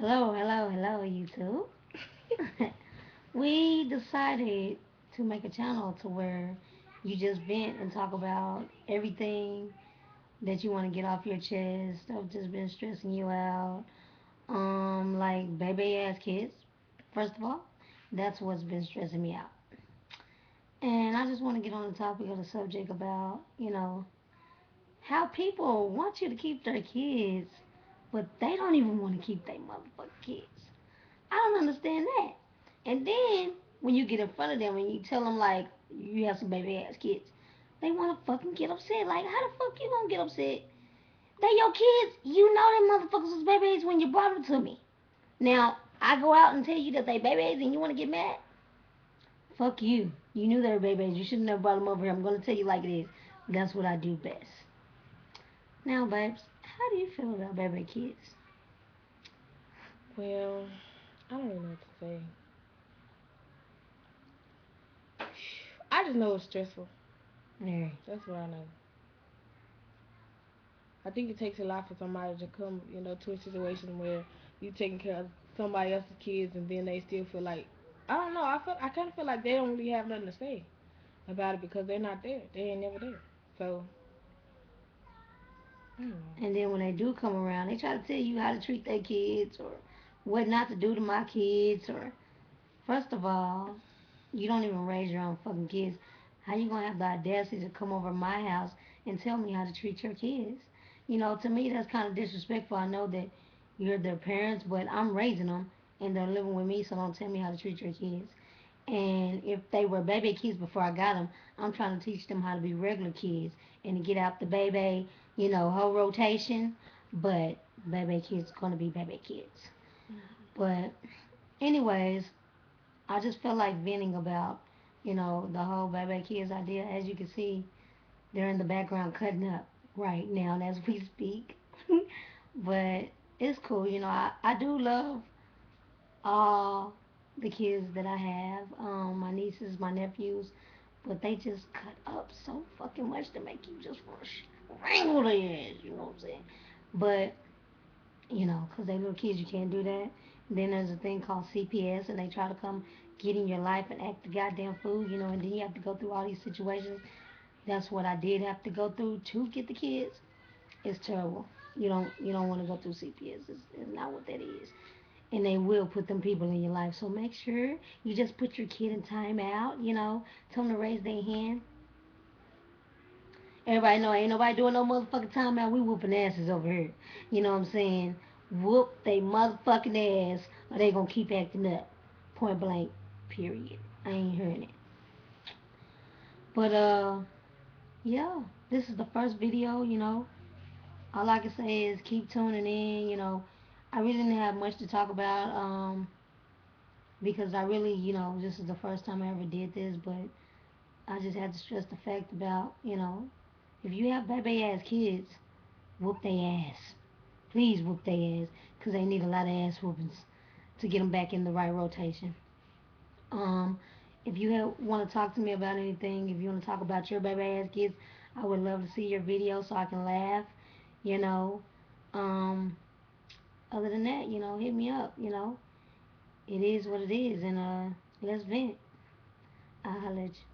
Hello, YouTube. We decided to make a channel to where you just vent and talk about everything that you want to get off your chest, stuff just been stressing you out. Like baby ass kids, first of all, that's what's been stressing me out. And I just want to get on the topic of the subject about, how people want you to keep their kids, but they don't even want to keep their motherfucking kids. I don't understand that. And then when you get in front of them and you tell them like you have some baby ass kids, they want to fucking get upset. Like how the fuck you gonna get upset? They your kids. You know them motherfuckers was babies when you brought them to me. Now I go out and tell you that they babies and you want to get mad? Fuck you. You knew they were babies. You should have never brought them over here. I'm gonna tell you like it is. That's what I do best. Now, babes, how do you feel about baby kids? Well, I don't even know what to say. I just know it's stressful. Very. That's what I know. I think it takes a lot for somebody to come, to a situation where you taking care of somebody else's kids and then they still feel like I don't know. I kind of feel like they don't really have nothing to say about it because they're not there. They ain't never there. So I don't know. And then when they do come around, they try to tell you how to treat their kids or what not to do to my kids. Or first of all, you don't even raise your own fucking kids. How you gonna have the audacity to come over my house and tell me how to treat your kids? To me that's kind of disrespectful. I know that you're their parents, but I'm raising them and they're living with me, so don't tell me how to treat your kids. And if they were baby kids before I got them, I'm trying to teach them how to be regular kids and to get out the baby, whole rotation. But baby kids gonna be baby kids. But anyways, I just felt like venting about, the whole baby kids idea. As you can see, they're in the background cutting up right now as we speak. But it's cool, I do love all the kids that I have, my nieces, my nephews, but they just cut up so fucking much to make you just want to strangle their ass, you know what I'm saying? But, because they little kids, you can't do that. Then there's a thing called CPS, and they try to come get in your life and act the goddamn fool, and then you have to go through all these situations. That's what I did have to go through to get the kids. It's terrible. You don't want to go through CPS. It's not what that is, and they will put them people in your life. So make sure you just put your kid in time out, tell them to raise their hand. Everybody know ain't nobody doing no motherfucking time out. We whooping asses over here. You know what I'm saying? Whoop they motherfucking ass or they gonna keep acting up. Point blank, period. I ain't hearing it. But yeah, this is the first video, All I can say is keep tuning in. I really didn't have much to talk about, because I really, this is the first time I ever did this, but I just had to stress the fact about, if you have baby ass kids, whoop their ass. Please whoop their ass, because they need a lot of ass whoopings to get them back in the right rotation. Um, if you want to talk to me about anything, if you want to talk about your baby ass kids, I would love to see your video so I can laugh, you know. Um, Other than that, hit me up. It is what it is, and let's vent. I'll holla at you.